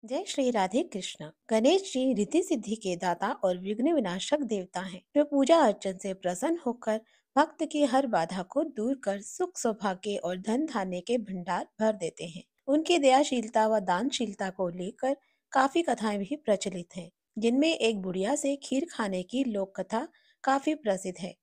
जय श्री राधे कृष्ण। गणेश जी रिद्धि सिद्धि के दाता और विघ्न विनाशक देवता हैं, जो पूजा अर्चन से प्रसन्न होकर भक्त की हर बाधा को दूर कर सुख सौभाग्य और धन धान्य के भंडार भर देते हैं। उनकी दयाशीलता व दानशीलता को लेकर काफी कथाएं भी प्रचलित हैं, जिनमें एक बुढ़िया से खीर खाने की लोक कथा काफी प्रसिद्ध है।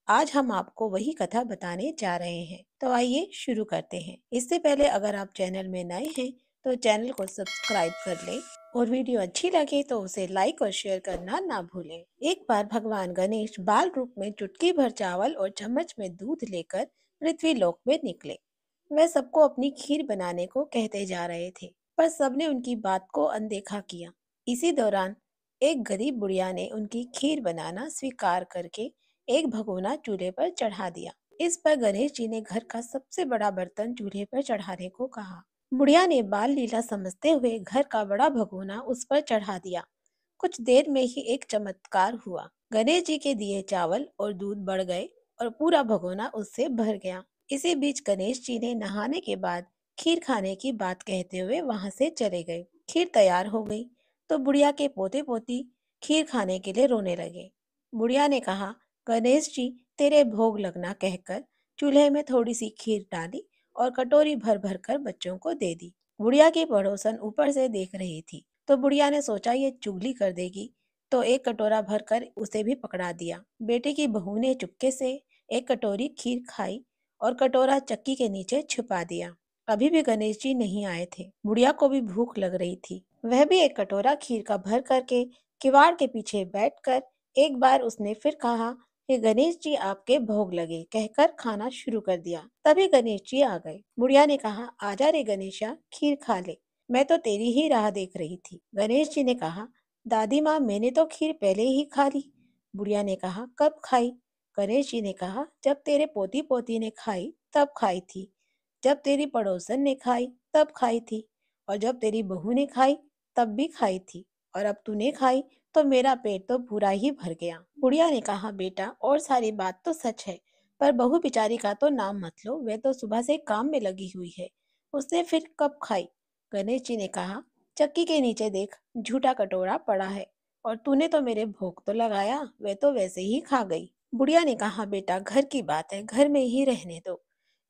आज हम आपको वही कथा बताने जा रहे हैं, तो आइए शुरू करते हैं। इससे पहले अगर आप चैनल में नए हैं तो चैनल को सब्सक्राइब कर लें और वीडियो अच्छी लगे तो उसे लाइक और शेयर करना ना भूलें। एक बार भगवान गणेश बाल रूप में चुटकी भर चावल और चम्मच में दूध लेकर पृथ्वी लोक में निकले। वह सबको अपनी खीर बनाने को कहते जा रहे थे, पर सबने उनकी बात को अनदेखा किया। इसी दौरान एक गरीब बुढ़िया ने उनकी खीर बनाना स्वीकार करके एक भगोना चूल्हे पर चढ़ा दिया। इस पर गणेश जी ने घर का सबसे बड़ा बर्तन चूल्हे पर चढ़ाने को कहा। बुढ़िया ने बाल लीला समझते हुए घर का बड़ा भगोना उस पर चढ़ा दिया। कुछ देर में ही एक चमत्कार हुआ। गणेश जी के दिए चावल और दूध बढ़ गए और पूरा भगोना उससे भर गया। इसी बीच गणेश जी ने नहाने के बाद खीर खाने की बात कहते हुए वहां से चले गए। खीर तैयार हो गई तो बुढ़िया के पोते पोती खीर खाने के लिए रोने लगे। बुढ़िया ने कहा, गणेश जी तेरे भोग लगना कहकर चूल्हे में थोड़ी सी खीर डाली और कटोरी भर भर कर बच्चों को दे दी। बुढ़िया की पड़ोसन ऊपर से देख रही थी, तो बुढ़िया ने सोचा ये चुगली कर देगी, तो एक कटोरा भर कर उसे भी पकड़ा दिया। बेटे की बहू ने चुपके से एक कटोरी खीर खाई और कटोरा चक्की के नीचे छुपा दिया। अभी भी गणेश जी नहीं आए थे। बुढ़िया को भी भूख लग रही थी। वह भी एक कटोरा खीर का भर करके किवाड़ के पीछे बैठकर एक बार उसने फिर कहा कि गणेश जी आपके भोग लगे कहकर खाना शुरू कर दिया। तभी गणेश जी आ गए। बुढ़िया ने कहा, आजा रे गणेशा, खीर खा ले, मैं तो तेरी ही राह देख रही थी। गणेश जी ने कहा, दादी माँ मैंने तो खीर पहले ही खा ली। बुढ़िया ने कहा, कब खाई? गणेश जी ने कहा, जब तेरे पोती पोती ने खाई तब खाई थी, जब तेरी पड़ोसन ने खाई तब खाई थी, और जब तेरी बहू ने खाई तब भी खाई थी, और अब तूने खाई तो मेरा पेट तो पूरा ही भर गया। बुढ़िया ने कहा, बेटा और सारी बात तो सच है, पर बहू बेचारी का तो नाम मत लो, वह तो सुबह से काम में लगी हुई है, उसने फिर कब खाई? गणेश जी ने कहा, चक्की के नीचे देख, झूठा कटोरा पड़ा है, और तूने तो मेरे भोग तो लगाया, वह तो वैसे ही खा गई। बुढ़िया ने कहा, बेटा घर की बात है, घर में ही रहने दो।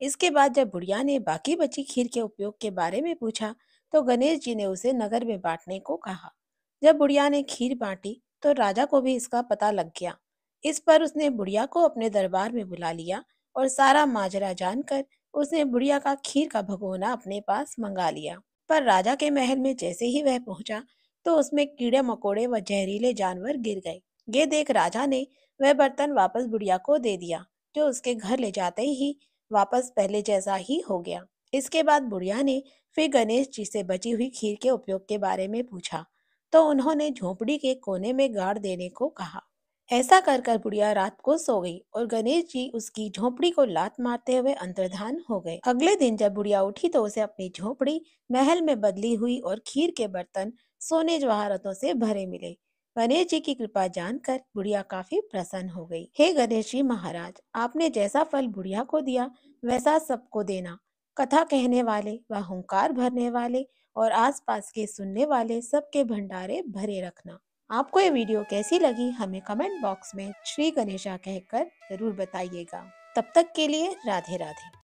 इसके बाद जब बुढ़िया ने बाकी बची खीर के उपयोग के बारे में पूछा, तो गणेश जी ने उसे नगर में बांटने को कहा। जब बुढ़िया ने खीर बांटी तो राजा को भी इसका पता लग गया। इस पर उसने बुढ़िया को अपने दरबार में बुला लिया और सारा माजरा जानकर उसने बुढ़िया का खीर का भगोना अपने पास मंगा लिया। पर राजा के महल में जैसे ही वह पहुंचा तो उसमें कीड़े मकोड़े व जहरीले जानवर गिर गए। ये देख राजा ने वह बर्तन वापस बुढ़िया को दे दिया, जो उसके घर ले जाते ही वापस पहले जैसा ही हो गया। इसके बाद बुढ़िया ने फिर गणेश जी से बची हुई खीर के उपयोग के बारे में पूछा, तो उन्होंने झोपड़ी के कोने में गाड़ देने को कहा। ऐसा कर कर बुढ़िया रात को सो गई और गणेश जी उसकी झोपड़ी को लात मारते हुए अंतर्धान हो गए। अगले दिन जब बुढ़िया उठी तो उसे अपनी झोपड़ी महल में बदली हुई और खीर के बर्तन सोने जवाहरातों से भरे मिले। गणेश जी की कृपा जानकर बुढ़िया काफी प्रसन्न हो गई। हे गणेश जी महाराज, आपने जैसा फल बुढ़िया को दिया वैसा सबको देना। कथा कहने वाले व हुंकार भरने वाले और आसपास के सुनने वाले सबके भंडारे भरे रखना। आपको ये वीडियो कैसी लगी हमें कमेंट बॉक्स में श्री गणेशा कहकर जरूर बताइएगा। तब तक के लिए राधे राधे।